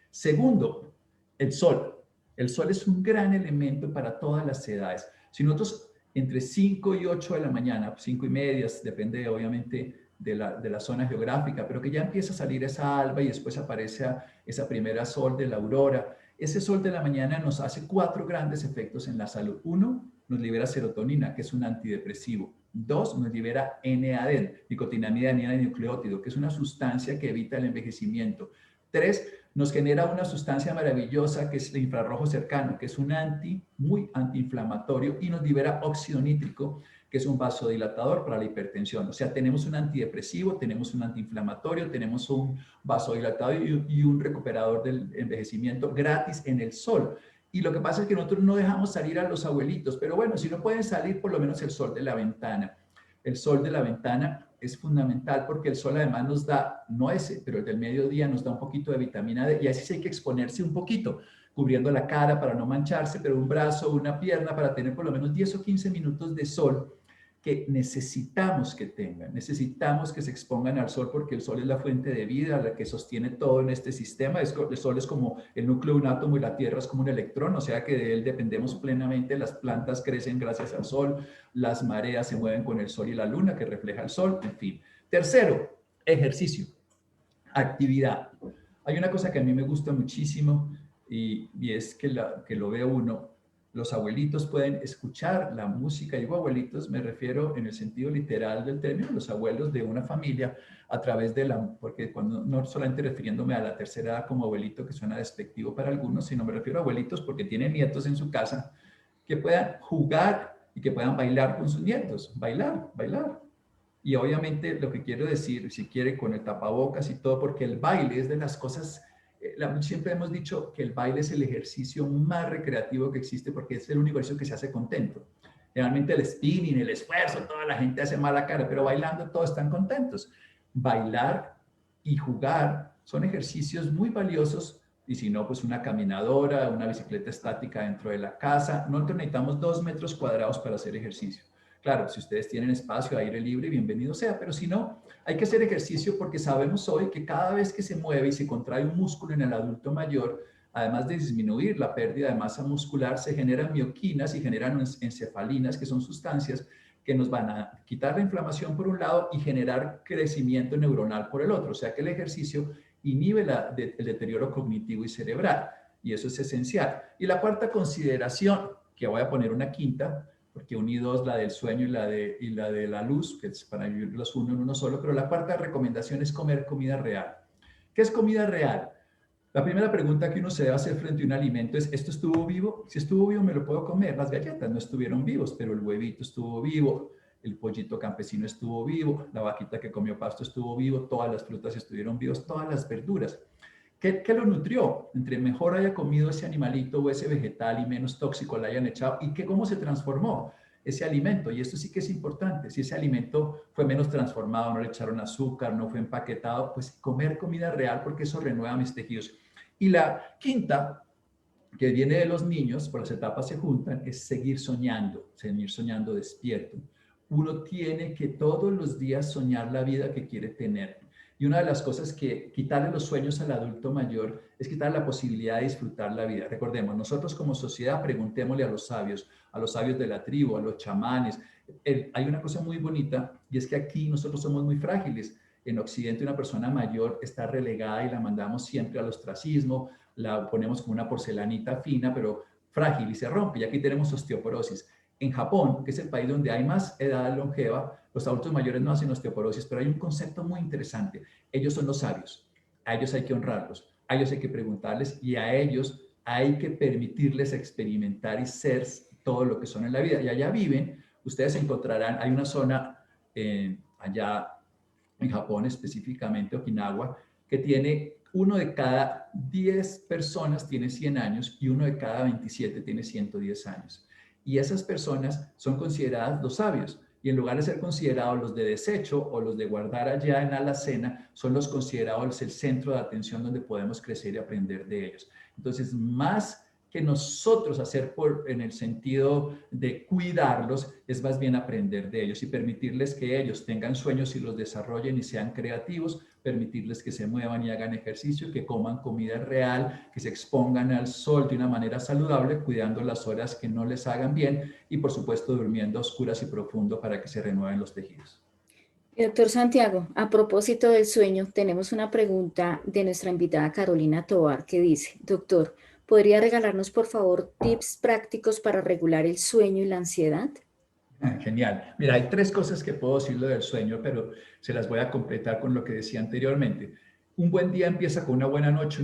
[SPEAKER 2] Segundo, el sol. El sol es un gran elemento para todas las edades. Si nosotros entre 5 y 8 de la mañana, 5 y media, depende obviamente de la zona geográfica, pero que ya empieza a salir esa alba y después aparece esa primera sol de la aurora. Ese sol de la mañana nos hace 4 grandes efectos en la salud. Uno, nos libera serotonina, que es un antidepresivo. 2, nos libera NAD, nicotinamida dinucleótido, que es una sustancia que evita el envejecimiento. 3, nos genera una sustancia maravillosa que es el infrarrojo cercano, que es un muy antiinflamatorio, y nos libera óxido nítrico, que es un vasodilatador para la hipertensión. O sea, tenemos un antidepresivo, tenemos un antiinflamatorio, tenemos un vasodilatador y un recuperador del envejecimiento gratis en el sol. Y lo que pasa es que nosotros no dejamos salir a los abuelitos, pero bueno, si no pueden salir, por lo menos el sol de la ventana. El sol de la ventana es fundamental porque el sol además nos da, no ese, pero el del mediodía nos da un poquito de vitamina D, y así sí hay que exponerse un poquito, cubriendo la cara para no mancharse, pero un brazo, una pierna, para tener por lo menos 10 o 15 minutos de sol que necesitamos que tengan, necesitamos que se expongan al sol, porque el sol es la fuente de vida, la que sostiene todo en este sistema. El sol es como el núcleo de un átomo y la Tierra es como un electrón, o sea que de él dependemos plenamente. Las plantas crecen gracias al sol, las mareas se mueven con el sol y la luna que refleja el sol, en fin. Tercero, ejercicio, actividad. Hay una cosa que a mí me gusta muchísimo y es que lo ve uno. Los abuelitos pueden escuchar la música. Digo abuelitos, me refiero en el sentido literal del término, los abuelos de una familia, a través de porque cuando no solamente refiriéndome a la tercera edad como abuelito, que suena despectivo para algunos, sino me refiero a abuelitos porque tienen nietos en su casa, que puedan jugar y que puedan bailar con sus nietos, bailar, bailar. Y obviamente lo que quiero decir, si quiere, con el tapabocas y todo, porque el baile es de las cosas, siempre hemos dicho que el baile es el ejercicio más recreativo que existe, porque es el único ejercicio que se hace contento. Realmente el spinning, el esfuerzo, toda la gente hace mala cara, pero bailando todos están contentos. Bailar y jugar son ejercicios muy valiosos, y si no, pues una caminadora, una bicicleta estática dentro de la casa. Nosotros necesitamos 2 metros cuadrados para hacer ejercicio. Claro, si ustedes tienen espacio, aire libre, bienvenido sea, pero si no, hay que hacer ejercicio, porque sabemos hoy que cada vez que se mueve y se contrae un músculo en el adulto mayor, además de disminuir la pérdida de masa muscular, se generan mioquinas y generan encefalinas, que son sustancias que nos van a quitar la inflamación por un lado y generar crecimiento neuronal por el otro. O sea que el ejercicio inhibe el deterioro cognitivo y cerebral, y eso es esencial. Y la cuarta consideración, que voy a poner una quinta, porque uní dos, la del sueño y la de la luz, que es para vivir los uno en uno solo, pero la cuarta recomendación es comer comida real. ¿Qué es comida real? La primera pregunta que uno se debe hacer frente a un alimento es: ¿esto estuvo vivo? Si estuvo vivo, me lo puedo comer. Las galletas no estuvieron vivos, pero el huevito estuvo vivo, el pollito campesino estuvo vivo, la vaquita que comió pasto estuvo vivo, todas las frutas estuvieron vivos, todas las verduras. ¿Qué lo nutrió? Entre mejor haya comido ese animalito o ese vegetal y menos tóxico le hayan echado, y cómo se transformó ese alimento. Y esto sí que es importante. Si ese alimento fue menos transformado, no le echaron azúcar, no fue empaquetado, pues comer comida real, porque eso renueva mis tejidos. Y la quinta, que viene de los niños, por las etapas se juntan, es seguir soñando despierto. Uno tiene que todos los días soñar la vida que quiere tener. Y una de las cosas que quitarle los sueños al adulto mayor es quitarle la posibilidad de disfrutar la vida. Recordemos, nosotros como sociedad preguntémosle a los sabios de la tribu, a los chamanes. Hay una cosa muy bonita y es que aquí nosotros somos muy frágiles. En Occidente una persona mayor está relegada y la mandamos siempre al ostracismo, la ponemos como una porcelanita fina, pero frágil y se rompe. Y aquí tenemos osteoporosis. En Japón, que es el país donde hay más edad longeva, los adultos mayores no hacen osteoporosis, pero hay un concepto muy interesante. Ellos son los sabios. A ellos hay que honrarlos, a ellos hay que preguntarles y a ellos hay que permitirles experimentar y ser todo lo que son en la vida. Y allá viven, ustedes encontrarán, hay una zona allá en Japón, específicamente Okinawa, que tiene uno de cada 10 personas tiene 100 años y uno de cada 27 tiene 110 años. Y esas personas son consideradas los sabios. Y en lugar de ser considerados los de desecho o los de guardar allá en alacena, son los considerados el centro de atención donde podemos crecer y aprender de ellos. Entonces, más que nosotros hacer en el sentido de cuidarlos, es más bien aprender de ellos y permitirles que ellos tengan sueños y los desarrollen y sean creativos, permitirles que se muevan y hagan ejercicio, que coman comida real, que se expongan al sol de una manera saludable, cuidando las horas que no les hagan bien y por supuesto durmiendo a oscuras y profundo para que se renueven los tejidos.
[SPEAKER 1] Doctor Santiago, a propósito del sueño, tenemos una pregunta de nuestra invitada Carolina Tovar que dice, doctor, ¿podría regalarnos por favor tips prácticos para regular el sueño y la ansiedad?
[SPEAKER 2] Genial. Mira, hay tres cosas que puedo decirlo del sueño, pero se las voy a completar con lo que decía anteriormente. Un buen día empieza con una buena noche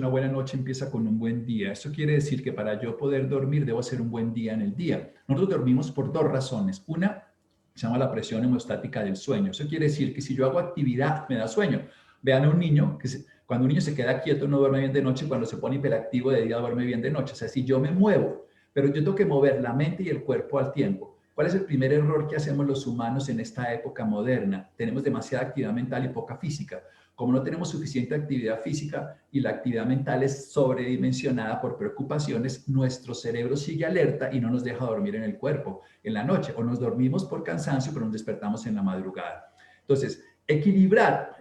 [SPEAKER 2] empieza con un buen día. Eso quiere decir que para yo poder dormir debo hacer un buen día en el día. Nosotros dormimos por dos razones. Una se llama la presión hemostática del sueño. Eso quiere decir que si yo hago actividad me da sueño. Vean a un niño que cuando un niño se queda quieto no duerme bien de noche, cuando se pone hiperactivo de día duerme bien de noche. O sea, si yo me muevo, pero yo tengo que mover la mente y el cuerpo al tiempo. ¿Cuál es el primer error que hacemos los humanos en esta época moderna? Tenemos demasiada actividad mental y poca física. Como no tenemos suficiente actividad física y la actividad mental es sobredimensionada por preocupaciones, nuestro cerebro sigue alerta y no nos deja dormir en el cuerpo en la noche. O nos dormimos por cansancio, pero nos despertamos en la madrugada. Entonces, equilibrar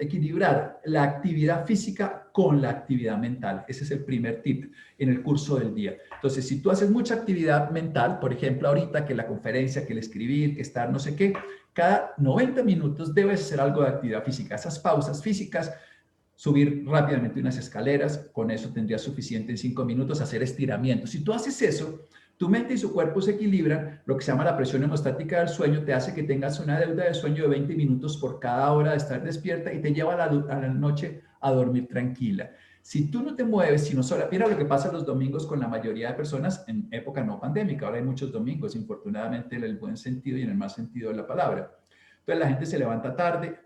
[SPEAKER 2] la actividad física con la actividad mental. Ese es el primer tip en el curso del día. Entonces, si tú haces mucha actividad mental, por ejemplo, ahorita que la conferencia, que el escribir, que estar no sé qué, cada 90 minutos debes hacer algo de actividad física. Esas pausas físicas, subir rápidamente unas escaleras, con eso tendrías suficiente en 5 minutos, hacer estiramientos. Si tú haces eso, tu mente y su cuerpo se equilibran, lo que se llama la presión hemostática del sueño te hace que tengas una deuda de sueño de 20 minutos por cada hora de estar despierta y te lleva a la noche a dormir tranquila. Si tú no te mueves, si no solo, mira lo que pasa los domingos con la mayoría de personas en época no pandémica, ahora hay muchos domingos, infortunadamente en el buen sentido y en el mal sentido de la palabra. Entonces la gente se levanta tarde,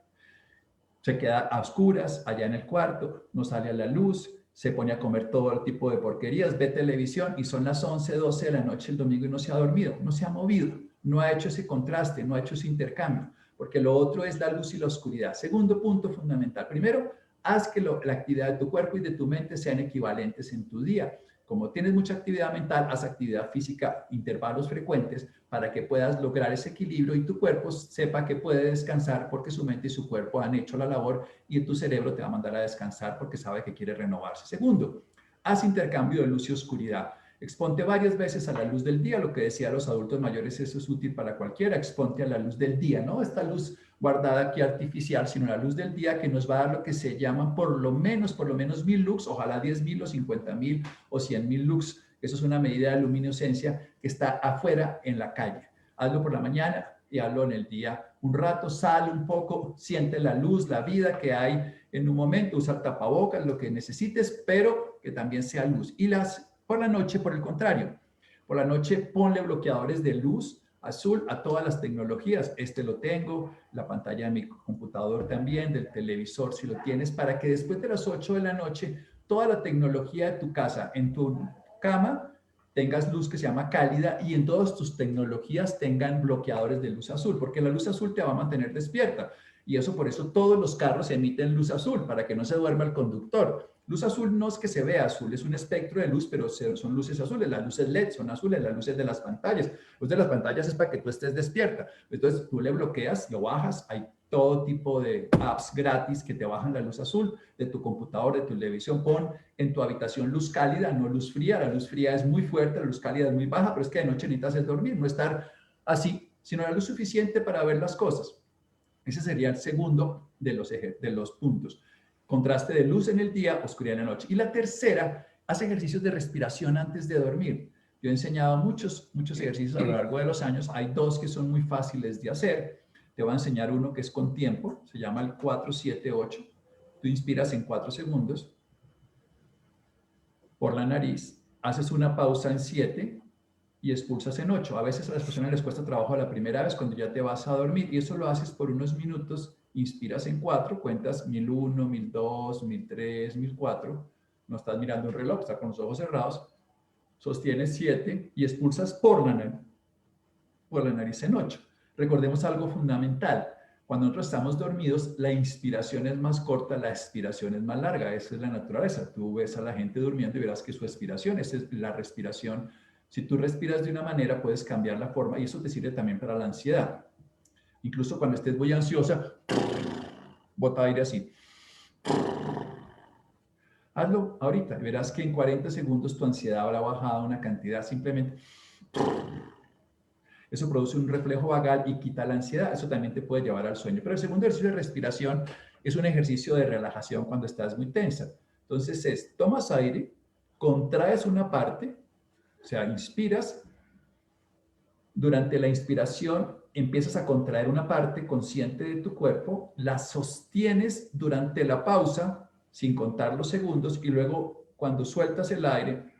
[SPEAKER 2] se queda a oscuras allá en el cuarto, no sale a la luz, se pone a comer todo el tipo de porquerías, ve televisión y son las 11, 12 de la noche el domingo y no se ha dormido, no se ha movido, no ha hecho ese contraste, no ha hecho ese intercambio, porque lo otro es la luz y la oscuridad. Segundo punto fundamental. Primero, haz que la actividad de tu cuerpo y de tu mente sean equivalentes en tu día. Como tienes mucha actividad mental, haz actividad física, intervalos frecuentes para que puedas lograr ese equilibrio y tu cuerpo sepa que puede descansar porque su mente y su cuerpo han hecho la labor y tu cerebro te va a mandar a descansar porque sabe que quiere renovarse. Segundo, haz intercambio de luz y oscuridad. Exponte varias veces a la luz del día, lo que decía los adultos mayores, eso es útil para cualquiera, exponte a la luz del día, no esta luz guardada aquí artificial, sino la luz del día que nos va a dar lo que se llaman por lo menos 1000 lux, ojalá 10.000 o 50.000 o 100.000 lux. Eso es una medida de luminiscencia que está afuera en la calle. Hazlo por la mañana y hazlo en el día. Un rato, sale un poco, siente la luz, la vida que hay en un momento, usa tapabocas, lo que necesites, pero que también sea luz. Y por la noche, por el contrario, por la noche ponle bloqueadores de luz azul a todas las tecnologías. Este lo tengo, la pantalla de mi computador también, del televisor si lo tienes, para que después de las 8 de la noche, toda la tecnología de tu casa, en tu cama, tengas luz que se llama cálida y en todas tus tecnologías tengan bloqueadores de luz azul, porque la luz azul te va a mantener despierta. Y eso por eso todos los carros emiten luz azul, para que no se duerma el conductor. Luz azul no es que se vea azul, es un espectro de luz, pero son luces azules. Las luces LED son azules, las luces de las pantallas. Luz de las pantallas es para que tú estés despierta. Entonces tú le bloqueas, lo bajas, hay todo tipo de apps gratis que te bajan la luz azul de tu computador, de tu televisión. Pon en tu habitación luz cálida, no luz fría. La luz fría es muy fuerte, la luz cálida es muy baja, pero es que de noche necesitas es dormir, no estar así, sino la luz suficiente para ver las cosas. Ese sería el segundo de los puntos. Contraste de luz en el día, oscuridad en la noche. Y la tercera, haz ejercicios de respiración antes de dormir. Yo he enseñado muchos ejercicios a lo largo de los años. Hay dos que son muy fáciles de hacer. Te voy a enseñar uno que es con tiempo. Se llama el 4-7-8. Tú inspiras en 4 segundos por la nariz. Haces una pausa en 7 y expulsas en 8. A veces a las personas les cuesta trabajo la primera vez cuando ya te vas a dormir y eso lo haces por unos minutos. Inspiras en 4, cuentas 1001, 1002, 1003, 1004. No estás mirando el reloj, estás con los ojos cerrados. Sostienes 7 y expulsas por la nariz en 8. Recordemos algo fundamental. Cuando nosotros estamos dormidos, la inspiración es más corta, la expiración es más larga. Esa es la naturaleza. Tú ves a la gente durmiendo y verás que su expiración, esa es la respiración. Si tú respiras de una manera, puedes cambiar la forma y eso te sirve también para la ansiedad. Incluso cuando estés muy ansiosa, bota aire así. Hazlo ahorita y verás que en 40 segundos tu ansiedad habrá bajado una cantidad simplemente. Eso produce un reflejo vagal y quita la ansiedad. Eso también te puede llevar al sueño. Pero el segundo ejercicio de respiración es un ejercicio de relajación cuando estás muy tensa. Entonces tomas aire, contraes una parte, o sea, inspiras. Durante la inspiración empiezas a contraer una parte consciente de tu cuerpo, la sostienes durante la pausa, sin contar los segundos, y luego cuando sueltas el aire,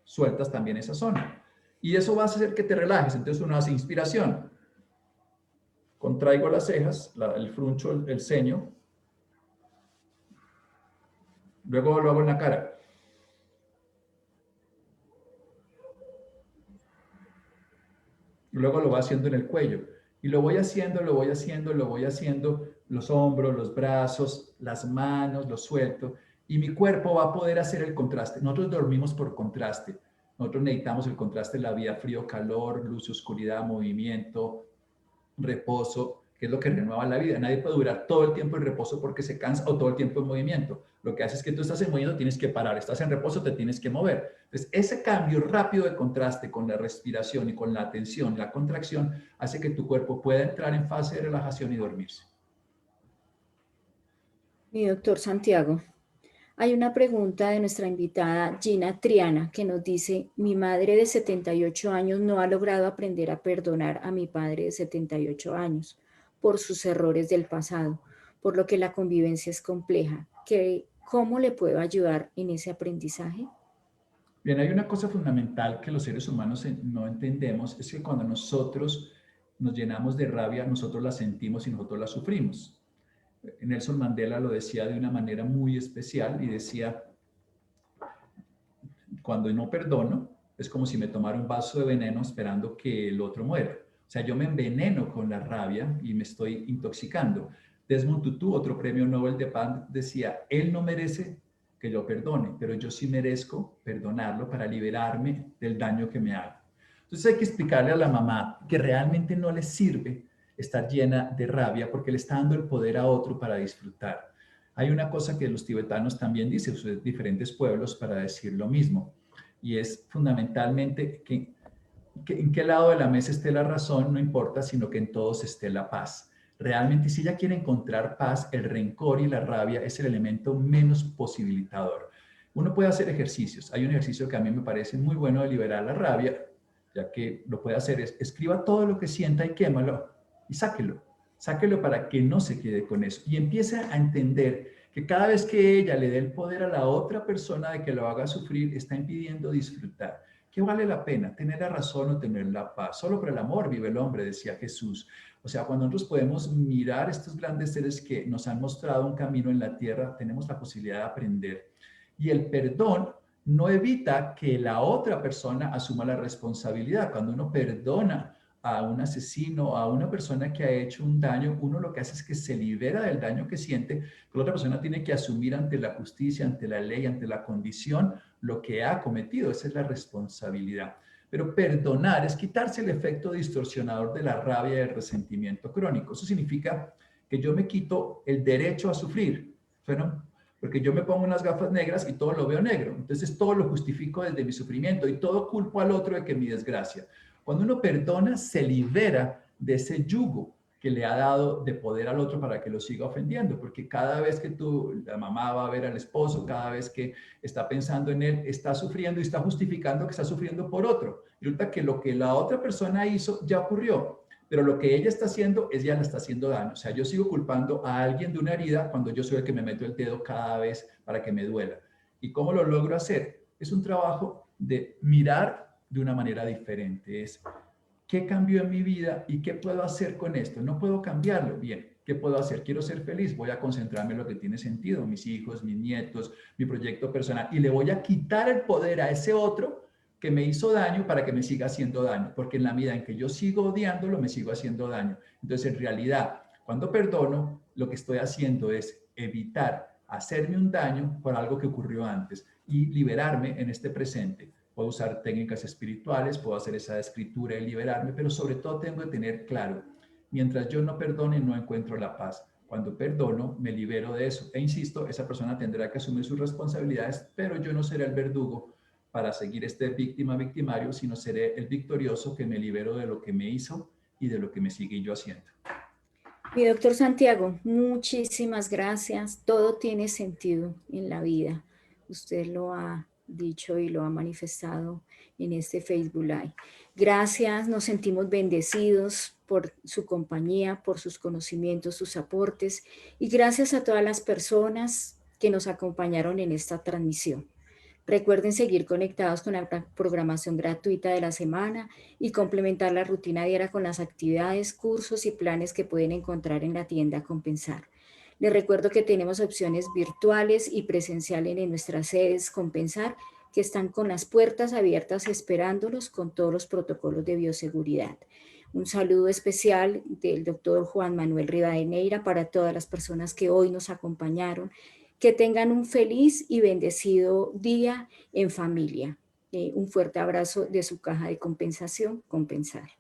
[SPEAKER 2] sueltas también esa zona. Y eso va a hacer que te relajes. Entonces uno hace inspiración, contraigo las cejas, el fruncho, el ceño, luego lo hago en la cara. Y luego lo va haciendo en el cuello. Y lo voy haciendo, los hombros, los brazos, las manos, lo suelto. Y mi cuerpo va a poder hacer el contraste. Nosotros dormimos por contraste. Nosotros necesitamos el contraste en la vida, frío, calor, luz, oscuridad, movimiento, reposo, que es lo que renueva la vida. Nadie puede durar todo el tiempo en reposo porque se cansa o todo el tiempo en movimiento. Lo que hace es que tú estás en movimiento, tienes que parar, estás en reposo, te tienes que mover. Entonces, ese cambio rápido de contraste con la respiración y con la tensión, la contracción, hace que tu cuerpo pueda entrar en fase de relajación y dormirse.
[SPEAKER 1] Mi doctor Santiago, hay una pregunta de nuestra invitada Gina Triana que nos dice, mi madre de 78 años no ha logrado aprender a perdonar a mi padre de 78 años por sus errores del pasado, por lo que la convivencia es compleja. ¿Cómo le puedo ayudar en ese aprendizaje?
[SPEAKER 2] Bien, hay una cosa fundamental que los seres humanos no entendemos, es que cuando nosotros nos llenamos de rabia, nosotros la sentimos y nosotros la sufrimos. Nelson Mandela lo decía de una manera muy especial y decía, cuando no perdono, es como si me tomara un vaso de veneno esperando que el otro muera. O sea, yo me enveneno con la rabia y me estoy intoxicando. Desmond Tutu, otro premio Nobel de Paz, decía, él no merece que yo perdone, pero yo sí merezco perdonarlo para liberarme del daño que me haga. Entonces hay que explicarle a la mamá que realmente no le sirve estar llena de rabia porque le está dando el poder a otro para disfrutar. Hay una cosa que los tibetanos también dicen, diferentes pueblos, para decir lo mismo, y es fundamentalmente que en qué lado de la mesa esté la razón, no importa, sino que en todos esté la paz. Realmente, si ella quiere encontrar paz, el rencor y la rabia es el elemento menos posibilitador. Uno puede hacer ejercicios. Hay un ejercicio que a mí me parece muy bueno de liberar la rabia, ya que lo puede hacer es escriba todo lo que sienta y quémalo y sáquelo. Sáquelo para que no se quede con eso. Y empiece a entender que cada vez que ella le dé el poder a la otra persona de que lo haga sufrir, está impidiendo disfrutar. ¿Qué vale la pena? ¿Tener la razón o tener la paz? Solo por el amor vive el hombre, decía Jesús. O sea, cuando nosotros podemos mirar estos grandes seres que nos han mostrado un camino en la tierra, tenemos la posibilidad de aprender. Y el perdón no evita que la otra persona asuma la responsabilidad. Cuando uno perdona a un asesino, a una persona que ha hecho un daño, uno lo que hace es que se libera del daño que siente, pero la otra persona tiene que asumir ante la justicia, ante la ley, ante la condición, lo que ha cometido. Esa es la responsabilidad. Pero perdonar es quitarse el efecto distorsionador de la rabia y el resentimiento crónico. Eso significa que yo me quito el derecho a sufrir. Bueno, porque yo me pongo unas gafas negras y todo lo veo negro. Entonces todo lo justifico desde mi sufrimiento y todo culpo al otro de que mi desgracia. Cuando uno perdona, se libera de ese yugo que le ha dado de poder al otro para que lo siga ofendiendo, porque cada vez que la mamá va a ver al esposo, cada vez que está pensando en él, está sufriendo y está justificando que está sufriendo por otro. Y resulta que lo que la otra persona hizo ya ocurrió, pero lo que ella está haciendo es ya le está haciendo daño. O sea, yo sigo culpando a alguien de una herida cuando yo soy el que me meto el dedo cada vez para que me duela. ¿Y cómo lo logro hacer? Es un trabajo de mirar de una manera diferente. Es ¿qué cambió en mi vida y qué puedo hacer con esto? No puedo cambiarlo. Bien, ¿qué puedo hacer? Quiero ser feliz. Voy a concentrarme en lo que tiene sentido, mis hijos, mis nietos, mi proyecto personal. Y le voy a quitar el poder a ese otro que me hizo daño para que me siga haciendo daño. Porque en la medida en que yo sigo odiándolo, me sigo haciendo daño. Entonces, en realidad, cuando perdono, lo que estoy haciendo es evitar hacerme un daño por algo que ocurrió antes y liberarme en este presente. Puedo usar técnicas espirituales, puedo hacer esa escritura y liberarme, pero sobre todo tengo que tener claro, mientras yo no perdone, no encuentro la paz. Cuando perdono, me libero de eso. E insisto, esa persona tendrá que asumir sus responsabilidades, pero yo no seré el verdugo para seguir este víctima-victimario, sino seré el victorioso que me libero de lo que me hizo y de lo que me sigue yo haciendo.
[SPEAKER 1] Mi doctor Santiago, muchísimas gracias. Todo tiene sentido en la vida. Usted lo ha dicho y lo ha manifestado en este Facebook Live. Gracias, nos sentimos bendecidos por su compañía, por sus conocimientos, sus aportes y gracias a todas las personas que nos acompañaron en esta transmisión. Recuerden seguir conectados con la programación gratuita de la semana y complementar la rutina diaria con las actividades, cursos y planes que pueden encontrar en la tienda Compensar. Les recuerdo que tenemos opciones virtuales y presenciales en nuestras sedes Compensar, que están con las puertas abiertas esperándolos con todos los protocolos de bioseguridad. Un saludo especial del doctor Juan Manuel Rivadeneira para todas las personas que hoy nos acompañaron. Que tengan un feliz y bendecido día en familia. Un fuerte abrazo de su caja de compensación, Compensar.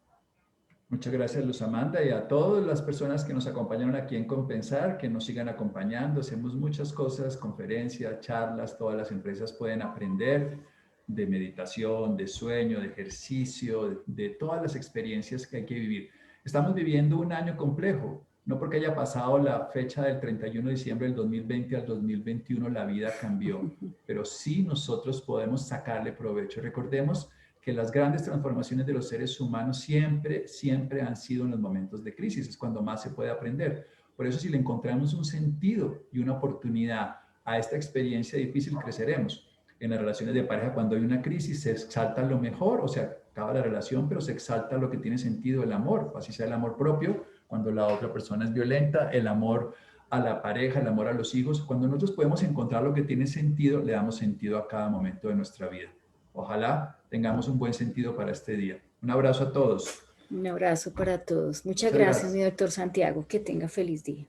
[SPEAKER 2] Muchas gracias, Luz Amanda, y a todas las personas que nos acompañaron aquí en Compensar, que nos sigan acompañando. Hacemos muchas cosas, conferencias, charlas, todas las empresas pueden aprender de meditación, de sueño, de ejercicio, de todas las experiencias que hay que vivir. Estamos viviendo un año complejo, no porque haya pasado la fecha del 31 de diciembre del 2020 al 2021, la vida cambió, pero sí nosotros podemos sacarle provecho. Recordemos que las grandes transformaciones de los seres humanos siempre han sido en los momentos de crisis, es cuando más se puede aprender. Por eso si le encontramos un sentido y una oportunidad a esta experiencia difícil, creceremos. En las relaciones de pareja, cuando hay una crisis, se exalta lo mejor, o sea, acaba la relación, pero se exalta lo que tiene sentido, el amor, así sea el amor propio, cuando la otra persona es violenta, el amor a la pareja, el amor a los hijos. Cuando nosotros podemos encontrar lo que tiene sentido, le damos sentido a cada momento de nuestra vida. Ojalá tengamos un buen sentido para este día. Un abrazo a todos.
[SPEAKER 1] Un abrazo para todos. Muchas
[SPEAKER 2] Muchas
[SPEAKER 1] gracias, mi
[SPEAKER 2] gracias.
[SPEAKER 1] doctor Santiago. Que tenga feliz día.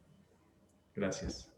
[SPEAKER 2] Gracias.